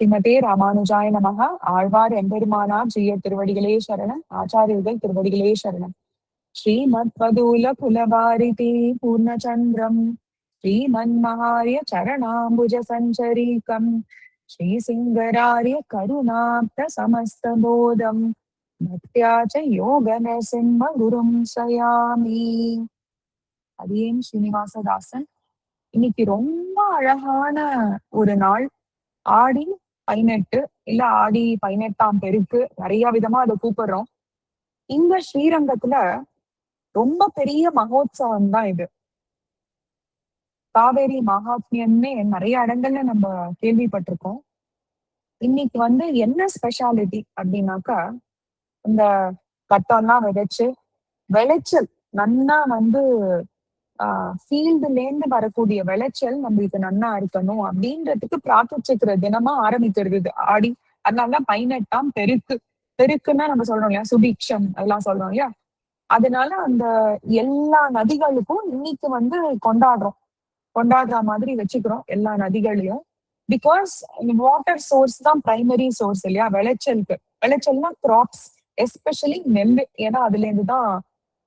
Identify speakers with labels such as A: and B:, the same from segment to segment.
A: ஸ்ரீமதே ராமானுஜாய நமக. ஆழ்வார் எம்பெருமானார் ஜீய திருவடிகளே சரணம். ஆச்சாரியர்கள் திருவடிகளே சரணம். ஸ்ரீமத் பதூல குலபாரிதி பூர்ணச்சந்திரம் ஸ்ரீமன்மஹாரிய சரணாம்புஜ சஞ்சரீகம் ஸ்ரீ சிங்கராரிய கருணாப்த சமஸ்தபோதம் பக்தியாச்ச யோக நரசிம்ம குரும் சயாமி. அடியேன் ஸ்ரீனிவாசதாசன். இன்னைக்கு ரொம்ப அழகான ஒரு நாள். ஆடி 18 இல்ல ஆடி 18ஆம் பெருக்கு, நிறைய விதமா அதை கூப்பிடுறோம். இங்க ஸ்ரீரங்கத்துல ரொம்ப பெரிய மகோத்சவம் தான் இது. காவேரி மகாத்மியம்னே நிறைய இடங்கள்ல நம்ம கேள்விப்பட்டிருக்கோம். இன்னைக்கு என்ன ஸ்பெஷாலிட்டி அப்படின்னாக்கா, இந்த கட்டம்லாம் விதைச்சு விளைச்சல் நன்னா ஃபீல்டுல இருந்து வரக்கூடிய விளைச்சல் நம்மளுக்கு நன்னா இருக்கணும் அப்படின்றதுக்கு பிரார்த்திச்சுக்கிற தினமா ஆரம்பிக்கிறது இது ஆடி. அதனாலதான் 18ஆம் பெருக்கு. பெருக்குன்னா நம்ம சொல்றோம் இல்லையா, சுபிக்ஷம் அதெல்லாம் சொல்றோம் இல்லையா. அதனால அந்த எல்லா நதிகளுக்கும் இன்னைக்கு கொண்டாடுற மாதிரி வச்சுக்கிறோம் எல்லா நதிகளையும். பிகாஸ் வாட்டர் சோர்ஸ் தான் பிரைமரி சோர்ஸ் இல்லையா விளைச்சலுக்கு. விளைச்சல்னா கிராப்ஸ், எஸ்பெஷலி நெல். ஏன்னா அதுல இருந்துதான்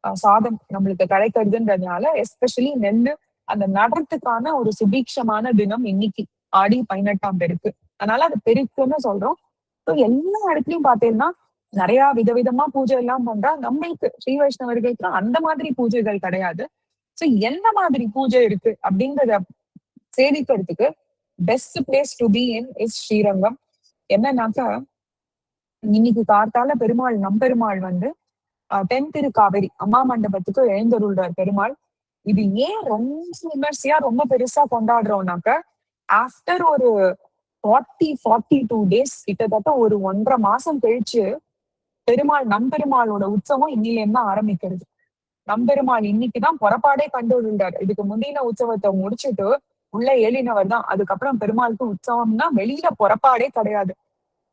A: சாதம் நம்மளுக்கு கிடைக்கிறதுன்றதுனால எஸ்பெஷலி நெல்லு அந்த நடுறதுக்கான ஒரு சுபீட்சமான தினம் இன்னைக்கு ஆடி 18ஆம் பெருக்கு. அதனால அது பெருக்குன்னு சொல்றோம். எல்லா இடத்துலயும் பாத்தீங்கன்னா நிறைய விதவிதமா பூஜை எல்லாம் பண்றா. நம்மளுக்கு ஸ்ரீ வைஷ்ணவர்களுக்கு அந்த மாதிரி பூஜைகள் கிடையாது. சோ என்ன மாதிரி பூஜை இருக்கு அப்படின்றத சேவிக்கிறதுக்கு best place to be in is Srirangam. என்னன்னாக்கா, இன்னைக்கு கார்த்தால பெருமாள் நம்பெருமாள் தென் திருக்காவேரி அம்மா மண்டபத்துக்கு எழுந்தருள்றார் பெருமாள். இது ஏன் ரொம்ப விமர்சையா ரொம்ப பெருசா கொண்டாடுறோம்னாக்க, ஆஃப்டர் ஒரு 42 days, கிட்டத்தட்ட ஒரு 1.5 மாசம் கழிச்சு நம்பெருமாளோட உற்சவம் இன்னில இருந்து ஆரம்பிக்கிறது. நம்பெருமாள் இன்னைக்குதான் புறப்பாடே கண்டுள்ளார். இதுக்கு முந்தின உற்சவத்தை முடிச்சுட்டு உள்ள ஏழினவர் தான். அதுக்கப்புறம் பெருமாளுக்கு உற்சவம்னா வெளியில புறப்பாடே கிடையாது.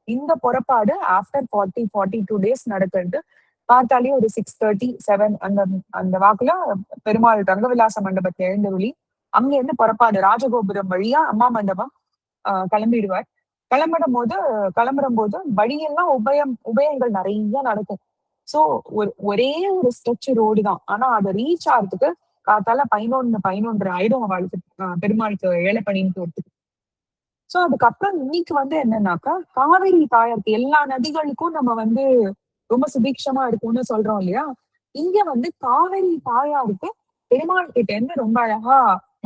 A: இந்த புறப்பாடு ஆஃப்டர் 42 days நடக்கிறது. பார்த்தாலே ஒரு 6:30, 7 அந்த வாக்குல பெருமாள் ரங்கவிலாச மண்டபத்தை எழுந்தருளி அங்க இருந்து புறப்பாடு ராஜகோபுரம் வழியா அம்மா மண்டபம் கிளம்பிடுவார். கிளம்பும் போது வழியெல்லாம் உபயங்கள் நிறைய நடக்கும். சோ ஒரே ஒரு ஸ்ட்ரெச் ரோடு தான். ஆனா அதை ரீச் ஆகிறதுக்கு காத்தால 11 ஆயிடும் அவளுக்கு, பெருமாளுக்கு ஏழை பண்ணிட்டு வரதுக்கு. சோ அதுக்கப்புறம் இன்னைக்கு என்னன்னாக்கா, காவிரி தாயாருக்கு எல்லா நதிகளுக்கும் நம்ம ரொம்ப சுபீட்சமா இருக்கும்னு சொல்றோம் இல்லையா. இங்க காவிரி தாயாருக்கு பெருமாள் கிட்ட இருந்து ரொம்ப அழகா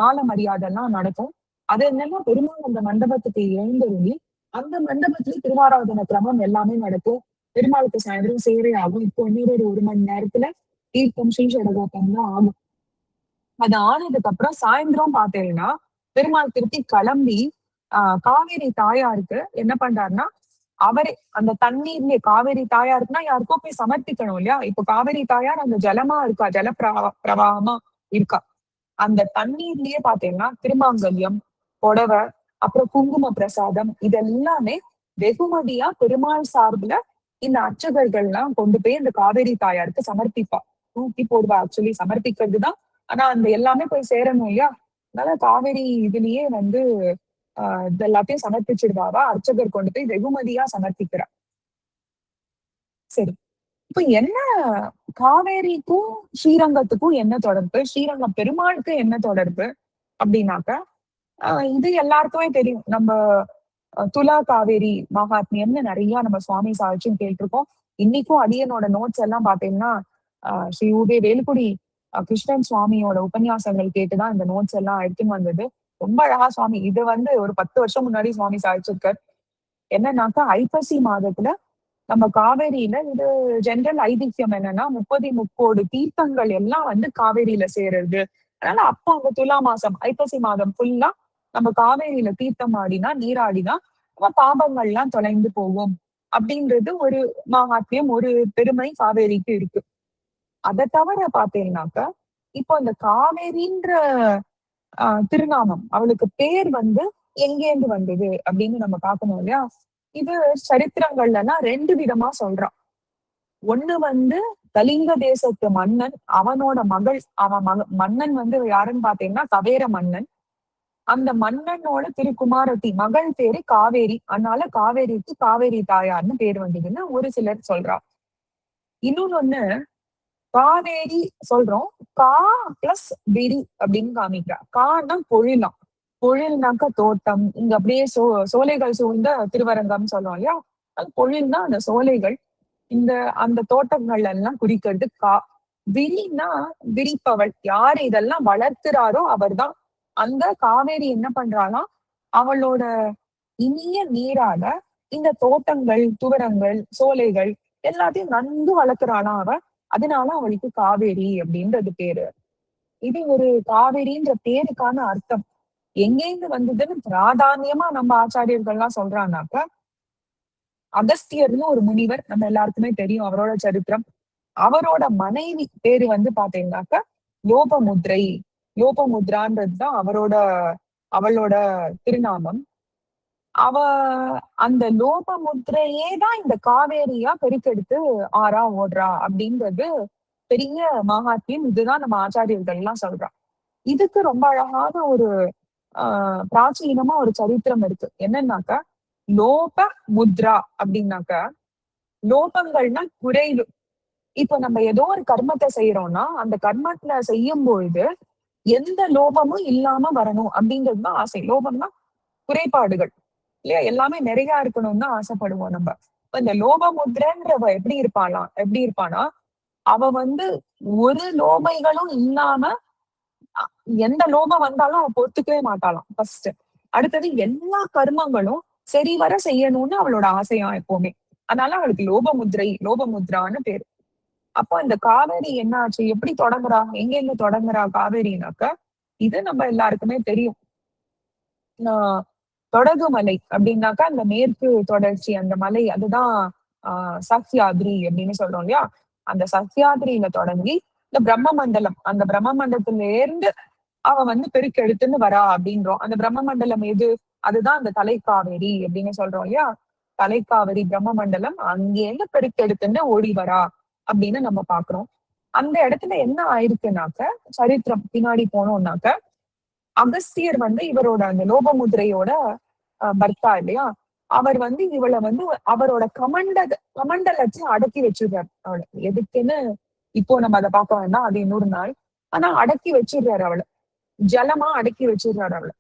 A: மாலை மரியாதை எல்லாம் நடக்கும். அது என்னன்னா, பெருமாள் அந்த மண்டபத்துக்கு எழுந்தருளி அந்த மண்டபத்துல திருவாராதன கிரமம் எல்லாமே நடக்கும். பெருமாளுக்கு சாயந்தரம் சேவை ஆகும். இப்போ இன்னொரு 1 மணி நேரத்துல தீர்த்தம் ஸ்ரீ சடகோபம் தான் ஆகும். அது ஆனதுக்கு அப்புறம் சாயந்தரம் பாத்தீங்கன்னா பெருமாள் திருப்பி கிளம்பி காவேரி தாயாருக்கு என்ன பண்றாருன்னா, அவரே அந்த தண்ணீர்லயே காவேரி தாயாருக்குன்னா யாருக்கோ போய் சமர்ப்பிக்கணும் இல்லையா. இப்ப காவேரி தாயார் அந்த ஜலமா இருக்கா, பிரவாகமா இருக்கா. அந்த தண்ணீர்லயே பாத்தீங்கன்னா திருமாங்கல்யம், புடவை, அப்புறம் குங்கும பிரசாதம் இதெல்லாமே வெகுமதியா பெருமாள் சார்புல இந்த அர்ச்சகர்கள்லாம் கொண்டு போய் அந்த காவேரி தாயாருக்கு சமர்ப்பிப்பா. தூக்கி போடுவா. ஆக்சுவலி சமர்ப்பிக்கிறதுதான். ஆனா அந்த எல்லாமே போய் சேரணும் இல்லையா. அதனால காவேரி இதுலயே இது எல்லாத்தையும் சமர்ப்பிச்சிடுவாவா. அர்ச்சகர் கொண்டு போய் வெகுமதியா சமர்ப்பிக்கிறா. சரி, இப்ப என்ன காவேரிக்கும் ஸ்ரீரங்கத்துக்கும் என்ன தொடர்பு, ஸ்ரீரங்கம் பெருமாளுக்கு என்ன தொடர்பு அப்படின்னாக்க, இது எல்லாருக்குமே தெரியும். நம்ம துலா காவேரி மகாத்மியம்னு நிறைய நம்ம சுவாமி சாட்சியும் கேட்டிருக்கோம். இன்னைக்கும் அடியனோட நோட்ஸ் எல்லாம் பாத்தீங்கன்னா ஸ்ரீ உதய வேலுக்குடி கிருஷ்ணன் சுவாமியோட உபன்யாசங்கள் கேட்டுதான் இந்த நோட்ஸ் எல்லாம் எடுத்துன்னு வந்தது. ரொம்ப அழகா சுவாமி இது ஒரு 10 வருஷம் முன்னாடி சுவாமி சாதிச்சிருக்கார். என்னன்னாக்கா, ஐப்பசி மாதத்துல நம்ம காவேரியில இது ஜெனரல் ஐதிஹ்யம் என்னன்னா, 30 முக்கோடி தீர்த்தங்கள் எல்லாம் காவேரியில சேருது. அதனால அப்ப அந்த துலா மாசம் ஐப்பசி மாதம் ஃபுல்லா நம்ம காவேரியில தீர்த்தம் ஆடினா நீராடினா நம்ம பாபங்கள்லாம் தொலைந்து போகும் அப்படின்றது ஒரு மகாத்மியம், ஒரு பெருமை காவேரிக்கு இருக்கு. அதை தவிர பாத்தீங்கன்னாக்க, இப்போ இந்த காவேரின்ற திருநாமம் அவளுக்கு பேர் எங்கேருந்து வந்தது அப்படின்னு நம்ம பார்க்கணும் இல்லையா. இது சரித்திரங்கள்லாம் 2 விதமா சொல்றான். ஒண்ணு கலிங்க தேசத்து மன்னன், அவனோட மகள். அவன் மன்னன் யாருன்னு பாத்தீங்கன்னா கவேர மன்னன். அந்த மன்னனோட திருக்குமாரத்தி மகள் பேரு காவேரி. அதனால காவேரிக்கு காவேரி தாயார்னு பேர் வந்ததுன்னு ஒரு சிலர் சொல்றா. இன்னொன்னு ஒண்ணு, காவேரி சொல்றோம். கா பிளஸ் விரி அப்படின்னு காமிக்கிறா. கான்னா பொழிலாம். பொழில்னாக்க தோட்டம். இங்க அப்படியே சோலைகள் சூழ்ந்த திருவரங்கம் சொல்லுவோம் இல்லையா? அது பொழில்னா அந்த சோலைகள். இந்த அந்த தோட்டங்கள் எல்லாம் குறிக்கிறது கா. விரின்னா விரிப்பவள். யார் இதெல்லாம் வளர்க்கிறாரோ அவர்தான். அந்த காவேரி என்ன பண்றாளாம், அவளோட இனிய நீரால இந்த தோட்டங்கள், துவரங்கள், சோலைகள் எல்லாத்தையும் நன்கு வளர்க்கிறாளாம் அவ. அதனால அவளுக்கு காவேரி அப்படின்றது பேரு. இது ஒரு காவேரின்ற பேருக்கான அர்த்தம். எங்கேருந்து வந்ததுன்னு பிராதானியமா நம்ம ஆச்சாரியர்கள்லாம் சொல்றாங்கனாக்க, அகஸ்தியர்னு ஒரு முனிவர் நம்ம எல்லாருக்குமே தெரியும் அவரோட சரித்திரம். அவரோட மனைவி பேரு வந்து பாத்தீங்கன்னாக்க லோபமுத்ரை. லோபமுத்ரான்றதுதான் அவளோட திருநாமம். அவ அந்த லோபமுத்ரையே தான் இந்த காவேரியா பெருக்கெடுத்து ஆறா ஓடுறா அப்படின்றது பெரிய மகாத்மியம். இதுதான் நம்ம ஆச்சாரியர்கள் எல்லாம் சொல்றா. இதுக்கு ரொம்ப அழகான ஒரு பிராச்சீனமா ஒரு சரித்திரம் இருக்கு. என்னன்னாக்க லோப முத்ரா அப்படின்னாக்க, லோபங்கள்னா குறைவு. இப்போ நம்ம ஏதோ ஒரு கர்மத்தை செய்யறோம்னா அந்த கர்மத்துல செய்யும் பொழுது எந்த லோபமும் இல்லாம வரணும் அப்படின்றதுதான் ஆசை. லோபம்னா குறைபாடுகள் இல்லையா? எல்லாமே நிறைய இருக்கணும்னு தான் ஆசைப்படுவோம் நம்ம. இப்ப இந்த லோபமுத்ரன்றவ எப்படி இருப்பானா, அவ வந்து ஒரு லோபைகளும் இல்லாம எந்த லோபம் வந்தாலும் அவ பொறுத்துக்கவே மாட்டாளாம் ஃபர்ஸ்ட். அடுத்தது எல்லா கர்மங்களும் சரிவர செய்யணும்னு அவளோட ஆசையா எப்பவுமே. அதனால அவளுக்கு லோபமுத்ரான்னு பேரு. அப்போ இந்த காவேரி என்ன ஆச்சு, எப்படி தொடங்குறா, எங்க இருந்து தொடங்குறா காவேரினாக்க, இது நம்ம எல்லாருக்குமே தெரியும். தொடகுமலை அப்படின்னாக்கா அந்த மேற்கு தொடர்ச்சி அந்த மலை, அதுதான் சஹ்யாத்ரி அப்படின்னு சொல்றோம் இல்லையா? அந்த சஹ்யாத்ரியில தொடங்கி இந்த பிரம்ம மண்டலம், அந்த பிரம்ம மண்டலத்துல இருந்து அவ வந்து பெருக்கெடுத்துன்னு வரா அப்படின்றோம். அந்த பிரம்ம மண்டலம் எது? அதுதான் அந்த தலைக்காவேரி அப்படின்னு சொல்றோம் இல்லையா? தலைக்காவேரி பிரம்ம மண்டலம் அங்கேருந்து பெருக்கெடுத்துன்னு ஓடி வரா அப்படின்னு நம்ம பாக்குறோம். அந்த இடத்துல என்ன ஆயிருக்குனாக்க, சரித்திரம் பின்னாடி போனோம்னாக்க, அகஸ்தியர் வந்து இவரோட அந்த லோபமுத்ரையோட பர்த்தா இல்லையா? அவர் வந்து இவளை வந்து அவரோட கமண்டலத்தை அடக்கி வச்சிருக்காரு அவளை. எதுக்குன்னு இப்போ நம்ம அதை பார்க்க வேண்டாம், அது இன்னொரு நாள். ஆனா அடக்கி வச்சிடுறாரு அவளை. ஜலமா அடக்கி வச்சிடுறாரு அவளை.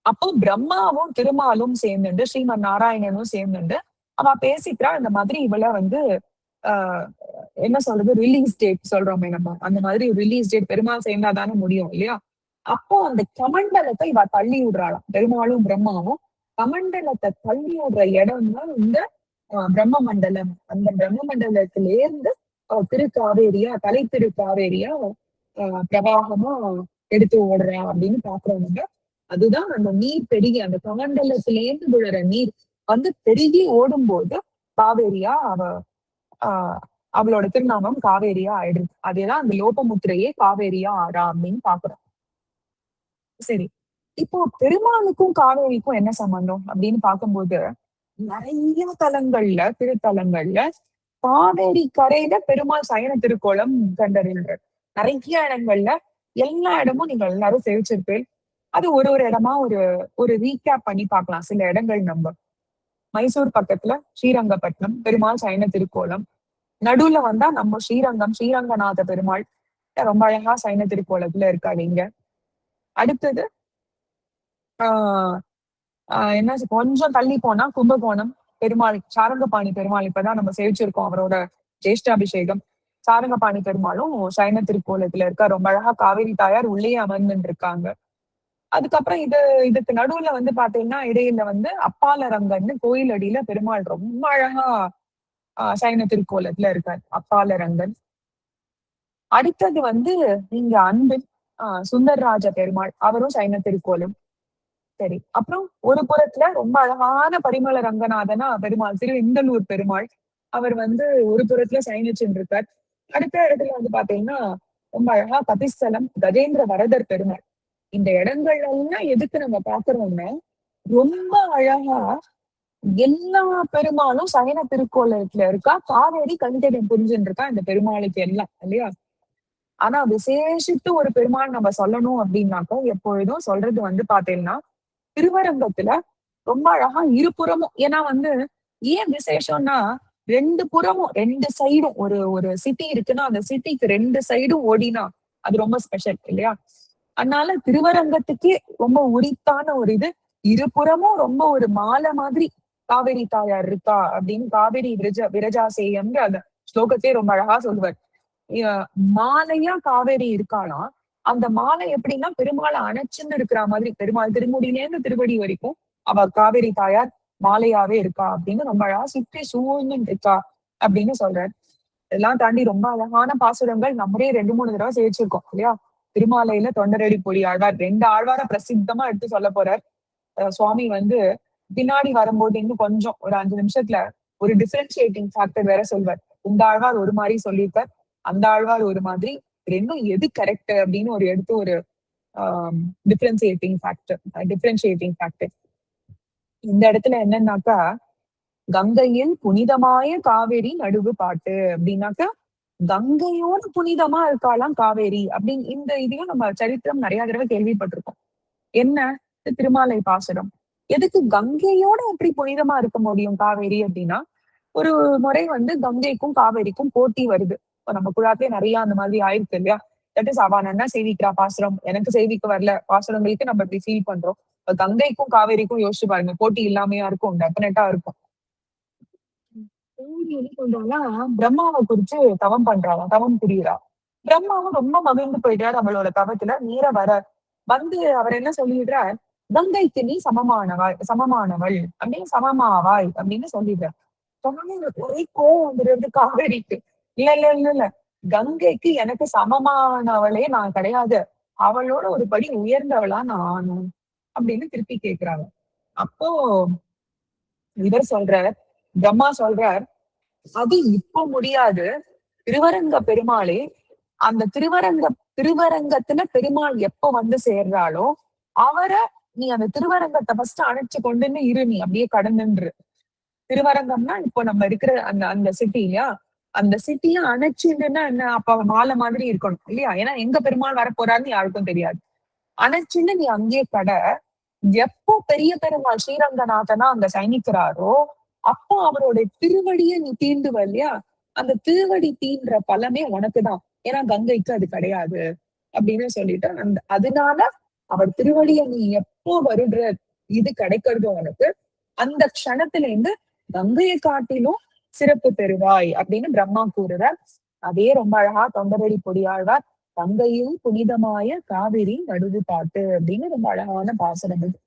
A: அப்போ பிரம்மாவும் திருமாலும் சேர்ந்துண்டு, ஸ்ரீமன் நாராயணனும் சேர்ந்துண்டு அவ பேசிக்கிறா. இந்த மாதிரி இவள வந்து ஆஹ் என்ன சொல்றது, ரிலீஸ் டேட் சொல்றோமே நம்ம, அந்த மாதிரி ரிலீஸ் டேட் பெருமாள் சேர்ந்தாதானே முடியும் இல்லையா? அப்போ அந்த கமண்டலத்தை இவ தள்ளி விடுறாளாம். பெருமாளும் பிரம்மாவும் கமண்டலத்தை தள்ளி விடுற இடம் தான் இந்த பிரம்ம மண்டலம். அந்த பிரம்ம மண்டலத்திலேருந்து திருக்காவேரியா, தலை திருக்காவேரியா பிரவாகமா எடுத்து ஓடுறா அப்படின்னு பாக்குறவங்க. அதுதான் அந்த நீர் பெருகி அந்த கமண்டலத்திலேருந்து விழுற நீர் வந்து பெருகி ஓடும்போது காவேரியா ஆஹ் அவளோட திருநாமம் காவேரியா ஆயிடுது. அதேதான் அந்த லோபமுத்திரையே காவேரியா ஆறா அப்படின்னு பாக்குறோம். சரி, இப்போ பெருமாளுக்கும் காவேரிக்கும் என்ன சம்பந்தம் அப்படின்னு பார்க்கும்போது, நிறைய திருத்தலங்கள்ல காவேரி கரையில பெருமாள் சயன திருக்கோலம் கண்டறிந்தார். நிறைய இடங்கள்ல, எல்லா இடமும் நீங்க எல்லாரும் சேவிச்சிருப்பேன். அது ஒரு ஒரு இடமா ஒரு ஒரு ரீகேப் பண்ணி பார்க்கலாம். சில இடங்கள் நம்ம மைசூர் பக்கத்துல ஸ்ரீரங்கப்பட்டினம் பெருமாள் சயன திருக்கோலம். நடுவுல வந்தா நம்ம ஸ்ரீரங்கநாத பெருமாள் ரொம்ப அழகா சைன திருக்கோலத்துல இருக்காரு இங்க. அடுத்தது ஆஹ் என்ன கொஞ்சம் தள்ளி போனா கும்பகோணம் பெருமாள், சாரங்கபாணி பெருமாள் இப்பதான் நம்ம சேவிச்சிருக்கோம் அவரோட ஜேஷ்டாபிஷேகம். சாரங்கபாணி பெருமாளும் சைன திருக்கோலத்துல இருக்கா. ரொம்ப அழகா காவேரி தாயார் உள்ளே அமர்ந்துட்டு இருக்காங்க. அதுக்கப்புறம் இதுக்கு நடுவுல வந்து பாத்தீங்கன்னா இடையில வந்து அப்பாலரங்கன்னு கோயில் அடியில பெருமாள் ரொம்ப அழகா சைன திருக்கோலத்துல இருக்காரு அப்பாலரங்கன். அடுத்தது வந்து இங்க அன்பின் சுந்தர்ராஜ பெருமாள், அவரும் சைன திருக்கோலம். சரி, அப்புறம் ஒரு புறத்துல ரொம்ப அழகான பரிமள ரங்கநாதனா பெருமாள், இந்தலூர் பெருமாள், அவர் வந்து ஒரு புறத்துல சைனிச்சுன்னு இருக்கார். அடுத்த இடத்துல வந்து பாத்தீங்கன்னா ரொம்ப அழகா கபிஸ்தலம் கஜேந்திர வரதர் பெருமாள். இந்த இடங்கள் எல்லாம் எதுக்கு நம்ம பாக்குறோம்னா, ரொம்ப அழகா எல்லா பெருமாளும் சயன திருக்கோலத்துல இருக்கா. காவேரி கண்கடம் புரிஞ்சுன்னு இருக்கா இந்த பெருமாளுக்கு எல்லாம் இல்லையா? ஆனா விசேஷித்து ஒரு பெருமாள் நம்ம சொல்லணும் அப்படின்னாக்கா எப்பொழுதும் சொல்றது வந்து பாத்தீங்கன்னா திருவரங்கத்துல ரொம்ப அழகா இருபுறமும். ஏன்னா வந்து ஏன் விசேஷம்னா ரெண்டு புறமும் ரெண்டு சைடும் ஒரு ஒரு சிட்டி இருக்குன்னா அந்த சிட்டிக்கு ரெண்டு சைடும் ஓடினா அது ரொம்ப ஸ்பெஷல் இல்லையா? அதனால திருவரங்கத்துக்கே ரொம்ப உரித்தான ஒரு இது. இருபுறமும் ரொம்ப ஒரு மாலை மாதிரி காவேரி தாயார் இருக்கா அப்படின்னு காவேரி விரஜாசேயம்னு அந்த ஸ்லோகத்தையே ரொம்ப அழகா சொல்லுவார். மாலையா காவேரி இருக்காளாம். அந்த மாலை எப்படின்னா பெருமாளை அணைச்சுன்னு இருக்கிற மாதிரி பெருமாள் திருமுடியிலேருந்து திருவடி வரைக்கும் அவ காவேரி தாயார் மாலையாவே இருக்கா அப்படின்னு ரொம்ப அழகா சுற்றி சூழ்ந்து இருக்கா அப்படின்னு சொல்றாரு. இதெல்லாம் தாண்டி ரொம்ப அழகான பாசுரங்கள் நம்மளே 2, 3 தடவை சேவிச்சிருக்கோம் இல்லையா? திருமாலையில தொண்டரடி பொடி ஆழ்வார் 2 ஆழ்வார பிரசித்தமா எடுத்து சொல்ல போறார். சுவாமி வந்து பின்னாடி வரும்போது இன்னும் கொஞ்சம் ஒரு 5 நிமிஷத்துல ஒரு டிஃபரன்சியேட்டிங் ஃபேக்டர் வேற சொல்வார். இந்த ஆழ்வார் ஒரு மாதிரி சொல்லியிருப்பார், அந்த ஆழ்வார் ஒரு மாதிரி. ரெண்டும் எது கரெக்ட் அப்படின்னு ஒரு எடுத்து ஒரு டிஃபரன்சியேட்டிங் ஃபேக்டர் இந்த இடத்துல என்னன்னாக்கா கங்கையில் புனிதமாய காவேரி நடுவு பாட்டு அப்படின்னாக்கா கங்கையோட புனிதமா இருக்காளாம் காவேரி அப்படின்னு இந்த இதையும் நம்ம சரித்திரம் நிறைய தடவை கேள்விப்பட்டிருக்கோம். என்ன திருமாலை பாசுரம் எதுக்கு கங்கையோட எப்படி புனிதமா இருக்க முடியும் காவேரி அப்படின்னா ஒரு முறை வந்து கங்கைக்கும் காவேரிக்கும் போட்டி வருது. இப்ப நம்ம குழாத்தே நிறைய அந்த மாதிரி ஆயிருக்கு இல்லையா? தட் இஸ் அவ என்ன சேவிக்கிறா பாசுரம், எனக்கு சேவிக்க வரல பாசுரங்களுக்கு நம்ம இப்படி ஃபீல் பண்றோம். இப்ப கங்கைக்கும் காவேரிக்கும் யோசிச்சு பாருங்க, போட்டி இல்லாமையா இருக்கும், டெஃபினட்டா இருக்கும். தேவி என்ன பண்றான்னா பிரம்மாவை குறிச்சு தவம் பண்றாளாம், தவம் புரியுறா. பிரம்மாவும் ரொம்ப மகிழ்ந்து போயிட்டார் அவளோட தவத்துல. நேர வர வந்து அவர் என்ன சொல்லிடுறார், கங்கைக்கு நீ சமமானவள் அப்படின்னு சமமாவாய் அப்படின்னு சொல்லிடுறார். சொன்னோனே ஒரே கோவம் வந்துடுறது காவேரிக்கு. இல்ல இல்ல இல்ல இல்ல, கங்கைக்கு எனக்கு சமமானவளே நான் கிடையாது, அவளோட ஒரு படி உயர்ந்தவளா நான் ஆனும் அப்படின்னு திருப்பி கேக்குறாங்க. அப்போ இவர் சொல்றார், பிரம்மா சொல்றார், அது இப்போ முடியாது. திருவரங்க பெருமாளே அந்த திருவரங்கத்துல பெருமாள் எப்ப வந்து சேர்றாளோ அவரை நீ அந்த திருவரங்கத்தை ஃபர்ஸ்ட் அணைச்சு கொண்டுன்னு இரு, நீ அப்படியே கடந்துன்று. திருவரங்கம்னா இப்போ நம்ம இருக்கிற அந்த அந்த சிட்டி இல்லையா? அந்த சிட்டிய அணைச்சுன்னா என்ன, அப்ப மாலை மாதிரி இருக்கணும் இல்லையா? ஏன்னா எங்க பெருமாள் வரப்போறாருன்னு யாருக்கும் தெரியாது. அணைச்சுன்னு நீ அங்கேயே எப்போ பெரிய பெருமாள் ஸ்ரீரங்கநாதனா அங்க சயனிக்கிறாரோ அப்போ அவருடைய திருவடியை நீ தீண்டுவ இல்லையா? அந்த திருவடி தீன்ற பலமே உனக்குதான். ஏன்னா கங்கைக்கு அது கிடையாது அப்படின்னு சொல்லிட்டு அதனால அவர் திருவடியை நீ எப்போ வருடுற இது கிடைக்கிறது உனக்கு, அந்த க்ஷணத்துல இருந்து கங்கையை காட்டிலும் சிறப்பு பெறுவாய் அப்படின்னு பிரம்மா கூறுறார். அதே ரொம்ப அழகா தொண்டரடி பொடியாழ்வார் கங்கையில் புனிதமாய காவிரி நடுவு பாட்டு அப்படின்னு ரொம்ப அழகான பாசுரம் இது.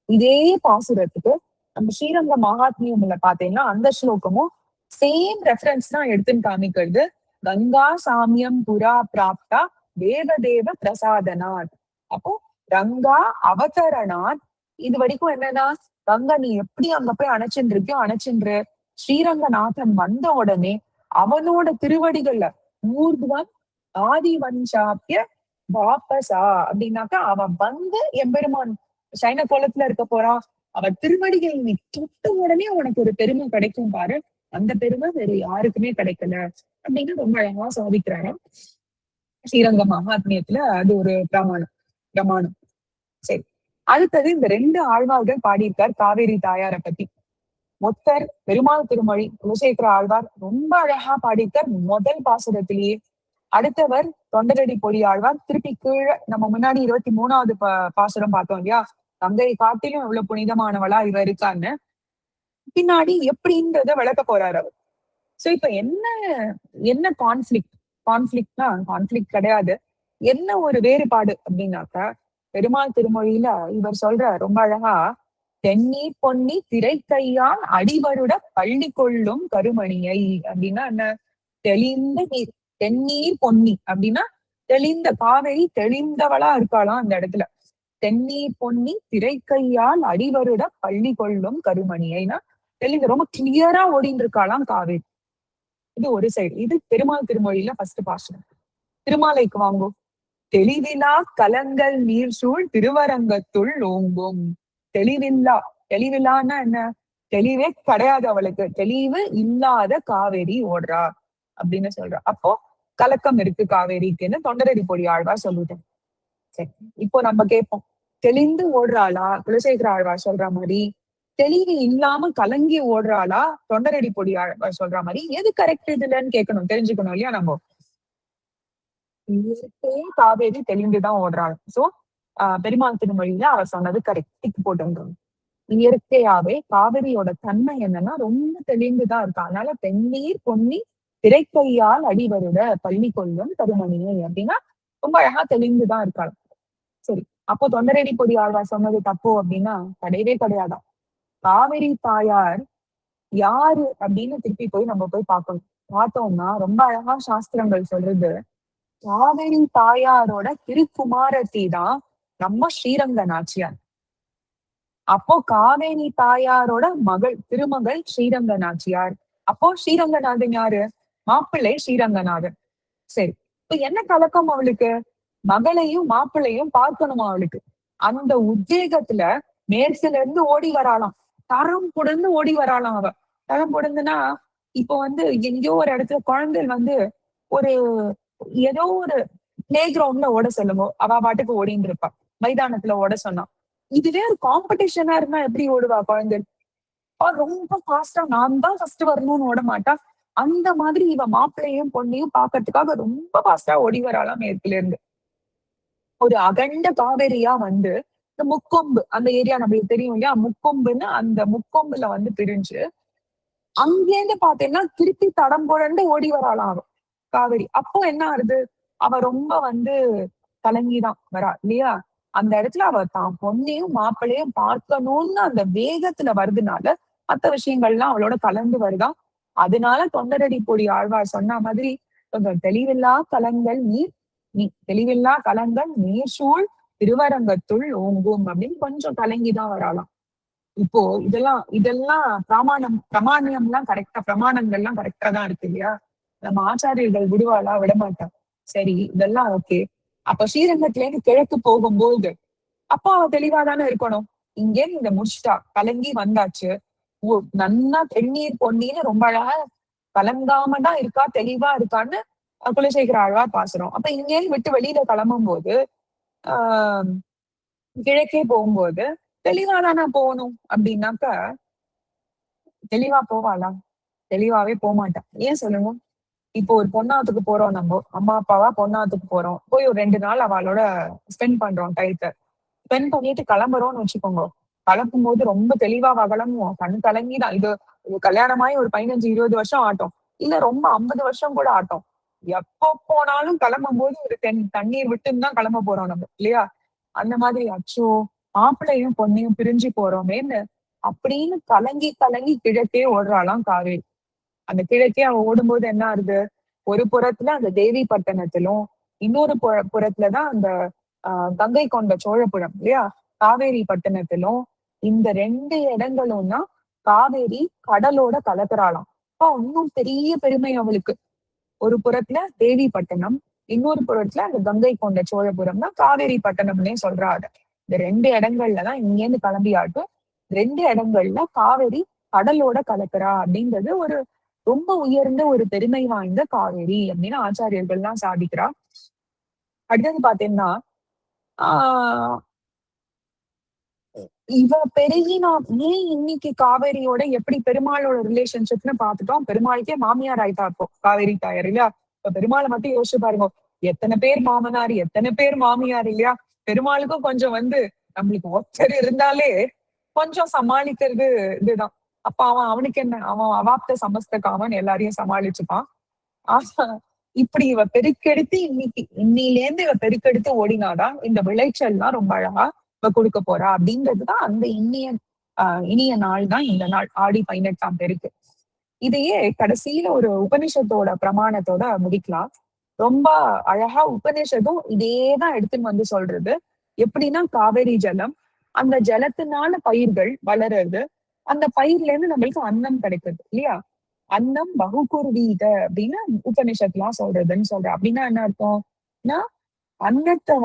A: இதே பாசுரத்துக்கு நம்ம ஸ்ரீரங்க மகாத்மியம்ல பாத்தீங்கன்னா அந்த ஸ்லோகமும் சேம் ரெஃபரன்ஸ் தான் எடுத்துன்னு காமிக்கிறது. கங்கா சாமியம் புரா பிராப்தா தேவதேவ பிரசாதனாத். அப்போ கங்கா அவதரணாத். இது வரைக்கும் என்னன்னா கங்கா நீ எப்படி அங்க போய் அணைச்சுட்டு இருக்கியோ அணைச்சுன்று, ஸ்ரீரங்கநாதன் வந்த உடனே அவனோட திருவடிகள்ல ஊர்துவம் ஆதி வஞ்சாப்பிய வாபசா அப்படின்னாக்கா அவன் வந்து எம்பெருமான் சைன கோலத்துல இருக்க போறான். அவன் திருவடிகள் நீ தொட்ட உடனே உனக்கு ஒரு பெருமை கிடைக்கும் பாரு, அந்த பெருமை வேற யாருக்குமே கிடைக்கல அப்படின்னு ரொம்ப அழகா சாதிக்கிறாங்க ஸ்ரீரங்க மகாத்மியத்துல. அது ஒரு பிரமாணம். சரி, அடுத்தது இந்த 2 ஆழ்வார்கள் பாடியிருக்கார் காவேரி தாயாரை பத்தி. மொத்தர் பெருமாள் திருமொழி குலசேகர ஆழ்வார் ரொம்ப அழகா பாடியிருக்கார் முதல் பாசுரத்திலேயே. அடுத்தவர் தொண்டரடி பொடி ஆழ்வார் திருப்பி கீழே நம்ம முன்னாடி 23வது பாசுரம் பார்த்தோம் இல்லையா? கங்கையை காட்டிலும் எவ்வளவு புனிதமானவளா இவ இருக்கான்னு பின்னாடி எப்படின்றத விளக்க போறாரு அவர். சோ இப்ப என்ன என்ன கான்ஃபிளிக்ட் கிடையாது. என்ன ஒரு வேறுபாடு அப்படின்னாக்கா பெருமாள் திருமொழியில இவர் சொல்ற ரொம்ப அழகா தென்னீர் பொன்னி திரைக்கையான் அடிவருட பள்ளி கொள்ளும் கருமணியை அப்படின்னா என்ன, தெளிந்த நீர். தென்னீர் பொன்னி அப்படின்னா தெளிந்த காவேரி தெளிந்தவளா இருக்காளாம் அந்த இடத்துல. தென்னீர் பொன்னி திரைக்கையால் அடிவருட பள்ளி கொள்ளும் கருமணியைனா தெளிந்த ரொம்ப கிளியரா ஓடிட்டு இருக்காளாம் காவேரி. இது ஒரு சைடு. இது பெருமாள் திருமொழியில ஃபர்ஸ்ட் பாசுரம். திருமாலைக்கு வாங்கும், தெளிவிலா கலங்கள் நீர் சூழ் திருவரங்கத்துள் ஓங்கும். தெளிவில்லா, தெளிவில்லான்னா என்ன, தெளிவே கிடையாது அவளுக்கு, தெளிவு இல்லாத காவேரி ஓடுறா அப்படின்னு சொல்றா. அப்போ கலக்கம் இருக்கு காவேரிக்குன்னு தொண்டரடி பொடி ஆழ்வார் சொல்லிட்டேன். சரி, இப்போ நம்ம கேட்போம், தெளிந்து ஓடுறாளா குலசேகர ஆழ்வார் சொல்ற மாதிரி, தெளிவு இல்லாம கலங்கி ஓடுறாளா தொண்டரடி பொடி ஆழ்வார் சொல்ற மாதிரி, எது கரெக்ட் இதுலன்னு கேட்கணும், தெரிஞ்சுக்கணும் இல்லையா நம்ம. இயற்கையே காவேரி தெளிந்துதான் ஓடுறாள். சோ பெருமாள் திருமொழியில அவர் சொன்னது கரெக்ட், டிக் போட்டுருந்தோம். இயற்கையாவே காவிரியோட தன்மை என்னன்னா ரொம்ப தெளிந்துதான் இருக்கா. அதனால தென்னீர் பொன்னி திரைக்கையால் அடிவருட பள்ளி கொள்ளும் கருமணியை அப்படின்னா ரொம்ப அழகா தெளிந்துதான் இருக்காள். சரி, அப்போ தொண்டரடி பொடி ஆழ்வார் சொன்னது தப்பு அப்படின்னா கிடையவே கிடையாதாம். காவிரி தாயார் யாரு அப்படின்னு திருப்பி போய் நம்ம போய் பார்க்கணும். பார்த்தோம்னா ரொம்ப அழகா சாஸ்திரங்கள் சொல்றது, காவிரி தாயாரோட திருக்குமாரத்தி தான் நம்ம ஸ்ரீரங்க நாச்சியார். அப்போ காவேரி தாயாரோட மகள் திருமகள் ஸ்ரீரங்க நாச்சியார். அப்போ ஸ்ரீரங்கநாதன் யாரு? மாப்பிள்ளை ஸ்ரீரங்கநாதன். சரி, இப்ப என்ன கலக்கம் அவளுக்கு? மகளையும் மாப்பிள்ளையும் பார்க்கணுமா அவளுக்கு? அந்த உத்வேகத்துல மேற்குல இருந்து ஓடி வராளாம். தரம் புடந்து ஓடி வராளாம் அவ. தரம் புடந்துன்னா இப்போ எங்கேயோ ஒரு இடத்துல குழந்தைகள் ஒரு ஏதோ ஒரு பிளே கிரவுண்ட்ல ஓட சொல்லுங்க, அவ பாட்டுக்கு ஓடிட்டு இருப்பா. மைதானத்துல ஓட சொன்னா, இதுவே ஒரு காம்படிஷனா இருந்தா எப்படி ஓடுவா குழந்தை? ரொம்ப ஃபாஸ்டா நான் தான் ஃபர்ஸ்ட் வரணும்னு ஓட மாட்டா. அந்த மாதிரி இவ மாப்பிள்ளையும் பொண்ணையும் பாக்குறதுக்காக ரொம்ப ஃபாஸ்டா ஓடி வராளாம் மேற்குல இருந்து. ஒரு அகண்ட காவேரியா இந்த முக்கொம்பு அந்த ஏரியா நம்மளுக்கு தெரியும் இல்லையா? முக்கொம்புன்னு அந்த முக்கொம்புல பிரிஞ்சு அங்கேருந்து பாத்தீங்கன்னா திருப்பி தடம் புரண்டு ஓடி வராளாம் அவ காவேரி. அப்போ என்ன ஆகுது? அவ ரொம்ப கலங்கிதான் வரா இல்லையா? அந்த இடத்துல அவ தான் பொண்ணையும் மாப்பிள்ளையும் பார்க்கணும்னு அந்த வேகத்துல வருதுனால மத்த விஷயங்கள்லாம் அவளோட கலந்து வருதாம். அதனால தொண்டரடி பொடி ஆழ்வார் சொன்ன மாதிரி கொஞ்சம் தெளிவில்லா கலங்கள் நீர் நீ தெளிவில்லா கலங்கள் நீர் சூழ் திருவரங்கத்துள் ஓங்கும் அப்படின்னு கொஞ்சம் கலங்கிதான் வராலாம். இப்போ இதெல்லாம் இதெல்லாம் பிரமாணியம் எல்லாம் கரெக்டா, பிரமாணங்கள் எல்லாம் கரெக்டா தான் இருக்கு இல்லையா? நம்ம ஆச்சாரியர்கள் விடுவாளா? விடமாட்டான். சரி, இதெல்லாம் ஓகே. அப்ப ஸ்ரீரங்கத்துல இருந்து கிழக்கு போகும்போது அப்ப அவ தெளிவாதானே இருக்கணும். இங்கே இத முடிச்சுட்டா, கலங்கி வந்தாச்சு. நன்னா தென்னீர் பொன்னின்னு ரொம்ப அழகா கலங்காம தான் இருக்கா, தெளிவா இருக்கான்னு குலசேகர ஆழ்வார் பாசுறோம். அப்ப இங்கே விட்டு வெளியில கிளம்பும் போது ஆஹ் கிழக்கே போகும்போது தெளிவாதானே போகணும் அப்படின்னாக்க தெளிவா போவாளா? தெளிவாவே போகமாட்டா. ஏன் சொல்லுங்க? இப்போ ஒரு பொண்ணாத்துக்கு போறோம், நம்ம அம்மா அப்பாவா பொண்ணாத்துக்கு போறோம், போய் ஒரு 2 நாள் அவளோட ஸ்பெண்ட் பண்றோம் டைத்த. ஸ்பெண்ட் பண்ணிட்டு கிளம்புறோம்னு வச்சுக்கோங்க. கிளம்பும் போது ரொம்ப தெளிவா கிளம்புவோம். கண் கலங்கிதான். இது கல்யாணமாயி ஒரு 15-20 வருஷம் ஆட்டும். இல்ல ரொம்ப 50 வருஷம் கூட ஆட்டும். எப்போ போனாலும் கிளம்பும் போது ஒரு தண்ணீர் விட்டுன்னு தான் கிளம்ப போறோம் நம்ம இல்லையா? அந்த மாதிரி அச்சோ மாப்பிள்ளையும் பொண்ணையும் பிரிஞ்சு போறோமேன்னு அப்படின்னு கலங்கி கலங்கி கிழக்கே ஓடுறாளாம் காவேரி. அந்த கிழக்கே அவ ஓடும்போது என்ன ஆகுது? ஒரு புறத்துல அந்த தேவி பட்டணத்திலும் இன்னொரு புறத்துலதான் அந்த கங்கை கொண்ட சோழபுரம் இல்லையா? காவேரி பட்டணத்திலும் இந்த 2 இடங்களும் தான் காவேரி கடலோட கலக்குறாளாம். அப்ப இன்னும் பெரிய பெருமை அவளுக்கு. ஒரு புறத்துல தேவி பட்டணம், இன்னொரு புறத்துல அந்த கங்கை கொண்ட சோழபுரம் தான் காவேரி பட்டணம்னே சொல்றாரு. இந்த 2 இடங்கள்லதான் இங்கேருந்து கிளம்பியாட்டும் 2 இடங்கள்ல காவேரி கடலோட கலக்குறா அப்படின்றது ஒரு ரொம்ப உயர்ந்த ஒரு பெருமை வாய்ந்த காவேரி அப்படின்னு ஆச்சாரியர்கள்லாம் சாதிக்கிறா. அடுத்தது பாத்தீங்கன்னா ஆஹ் இவ பெருகினா ஏன் இன்னைக்கு காவேரியோட எப்படி பெருமாளோட ரிலேஷன்ஷிப்னு பாத்துட்டோம். பெருமாளுக்கே மாமியார் ஆயிட்டா இப்போ காவேரி தாயார் இல்லையா? இப்ப பெருமாளை மட்டும் யோசிச்சு பாருங்க. எத்தனை பேர் மாமனார், எத்தனை பேர் மாமியார் இல்லையா? பெருமாளுக்கும் கொஞ்சம் நம்மளுக்கு ஒருத்தர் இருந்தாலே கொஞ்சம் சமாளிக்கிறது இதுதான். அப்ப அவனுக்கு என்ன, அவன் அவாப்த சமஸ்த காமன் எல்லாரையும் சமாளிச்சுப்பான். ஆனா இப்படி இவ பெருக்கெடுத்து இன்னிலேருந்து இவ பெருக்கெடுத்து ஓடினாதான் இந்த விளைச்சல்லாம் ரொம்ப அழகா இவ கொடுக்க போறா அப்படின்றதுதான் அந்த இனிய நாள் தான் இந்த நாள், ஆடி 18ஆம் பெருக்கு. இதையே கடைசியில ஒரு உபனிஷத்தோட பிரமாணத்தோட முடிக்கலாம். ரொம்ப அழகா உபநிஷத்தும் இதேதான் எடுத்துன்னு சொல்றது. எப்படின்னா காவேரி ஜலம், அந்த ஜலத்தினால பயிர்கள் வளருது, அந்த பயிர்ல இருந்து நம்மளுக்கு அன்னம் கிடைக்குது இல்லையா? அன்னம் பகுகுர்வீத அப்படின்னு உபநிஷத்துலாம் சொல்றதுன்னு சொல்றேன். அப்படின்னா என்ன அர்த்தம்னா, அன்னத்தை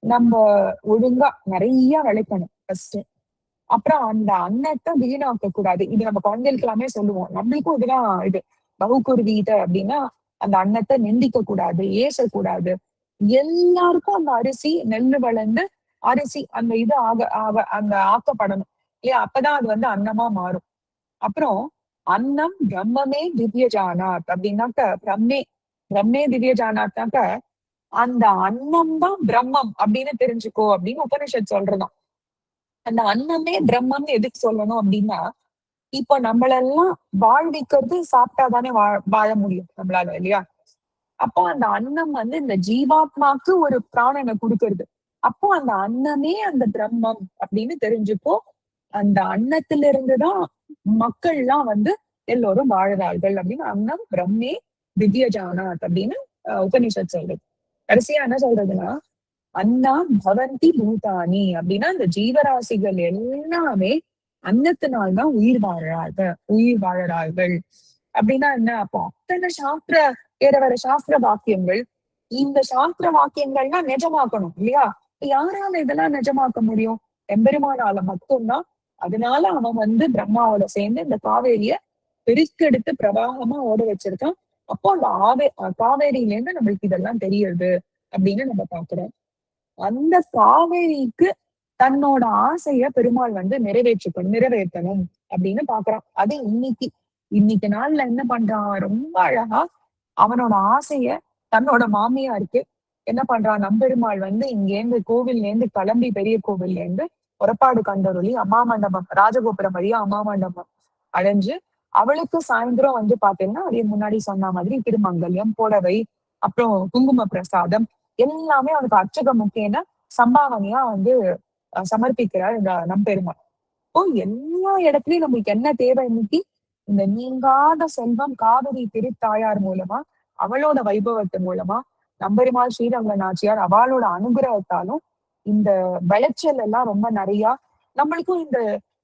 A: நம்ம ஒழுங்கா நிறைய விளைக்கணும் ஃபர்ஸ்ட். அப்புறம் அந்த அன்னத்தை வீணாக்க கூடாது. இது நம்ம குழந்தைகளுக்கு எல்லாமே சொல்லுவோம். நம்மளுக்கும் இதுதான் இது பகுகுர்வீத அப்படின்னா அந்த அன்னத்தை நிந்திக்க கூடாது, ஏசக்கூடாது. எல்லாருக்கும் அந்த அரிசி நெல்லு வளர்ந்து அரிசி அந்த இது அந்த ஆக்கப்படணும் இல்லையா? அப்பதான் அது வந்து அன்னமா மாறும். அப்புறம் அன்னம் பிரம்மமே திவ்ய ஜானாத் அப்படின்னாக்க பிரம்மே திவ்ய ஜானாத்னாக்க அந்த அன்னம் தான் பிரம்மம் அப்படின்னு தெரிஞ்சுக்கோ அப்படின்னு உபனிஷத் சொல்றதாம். அந்த அன்னமே பிரம்மம்னு எதுக்கு சொல்லணும் அப்படின்னா, இப்ப நம்மளெல்லாம் வாழ்விக்கிறது சாப்பிட்டாதானே வாழ முடியும் நம்மளால இல்லையா? அப்போ அந்த அன்னம் வந்து இந்த ஜீவாத்மாக்கு ஒரு பிராணனை கொடுக்கறது. அப்போ அந்த அன்னமே அந்த பிரம்மம் அப்படின்னு தெரிஞ்சுப்போ. அந்த அன்னத்துல இருந்துதான் மக்கள்லாம் வந்து எல்லோரும் வாழுறார்கள் அப்படின்னு அன்னம் பிரம்மே திவ்ய ஜானாத் அப்படின்னு உபனிஷத் சொல்றது. கடைசியா என்ன சொல்றதுன்னா, அன்னா பவந்தி பூதானி அப்படின்னா இந்த ஜீவராசிகள் எல்லாமே அன்னத்தினால்தான் உயிர் வாழறார்கள். அப்படின்னா என்ன? அப்போ அத்தனை வேற வேற சாஸ்திர வாக்கியங்கள், இந்த சாஸ்திர வாக்கியங்கள்லாம் நிஜமாக்கணும் இல்லையா? யாரால இதெல்லாம் நிஜமாக்க முடியும்? எம்பெருமானால மட்டும்தான். அதனால அவன் வந்து பிரம்மாவோட சேர்ந்து இந்த காவேரிய பெருக்கெடுத்து பிரவாகமா ஓட வச்சிருக்கான். அப்போ அந்த காவேரியில இருந்து நம்மளுக்கு இதெல்லாம் தெரியுது அப்படின்னு நம்ம பாக்குறோம். அந்த காவேரிக்கு தன்னோட ஆசைய பெருமாள் வந்து நிறைவேற்றணும் அப்படின்னு பாக்குறான். அது இன்னைக்கு நாள்ல என்ன பண்றான்? ரொம்ப அழகா அவனோட ஆசைய தன்னோட மாமியாருக்கு என்ன பண்றான்? நம்பெருமாள் வந்து இங்கேருந்து கோவில்ல இருந்து கிளம்பி பெரிய கோவில்ல இருந்து புறப்பாடு கண்டருளி அம்மா மண்டபம் ராஜகோபுரம் வழியா அம்மா மண்டபம் அடைஞ்சு அவளுக்கு சாயந்தரம் வந்து பாத்தீங்கன்னா அதே முன்னாடி சொன்ன மாதிரி திருமங்கல்யம், புடவை, அப்புறம் குங்கும பிரசாதம் எல்லாமே அவனுக்கு அர்ச்சக முக்கியன சம்பாவனையா வந்து சமர்ப்பிக்கிறார் இந்த நம்பெருமாள். இப்போ எல்லா இடத்துலயும் நம்மளுக்கு என்ன தேவை இன்னைக்கு? இந்த நீங்காத செல்வம் காவிரி திருத்தாயார் மூலமா, அவளோட வைபவத்து மூலமா, நம்பெருமாள் ஸ்ரீரங்க நாச்சியார் அவளோட அனுகிரகத்தாலும் இந்த விளைச்சல் எல்லாம் ரொம்ப நிறைய நம்மளுக்கும் இந்த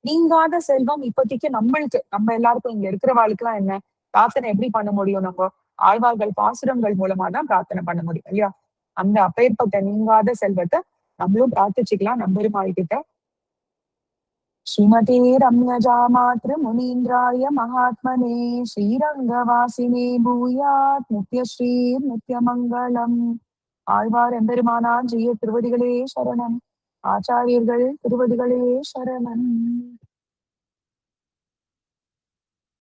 A: நீங்காத செல்வம் இப்போதைக்கு நம்ம எல்லாருக்கும் இங்க இருக்கிறவாளுக்கு எல்லாம் என்ன பிரார்த்தனை எப்படி பண்ண முடியும்? நம்ம ஆழ்வார்கள் பாசுரங்கள் மூலமா தான் பிரார்த்தனை பண்ண முடியும் இல்லையா? அந்த அப்பேற்பட்ட நீங்காத செல்வத்தை நம்மளும் பிரார்த்திச்சுக்கலாம் நம்பெருமாள் கிட்ட. श्रीमते रम्यजा मातृमुनीन्द्राय महात्मने श्रीरङ्गवासिने भूयात् नित्यमङ्गलम्. ஆழ்வார் எம்பெருமானார் ஜெய திருவடிகளே சரணம். ஆச்சாரியர்கள் திருவடிகளே சரணம்.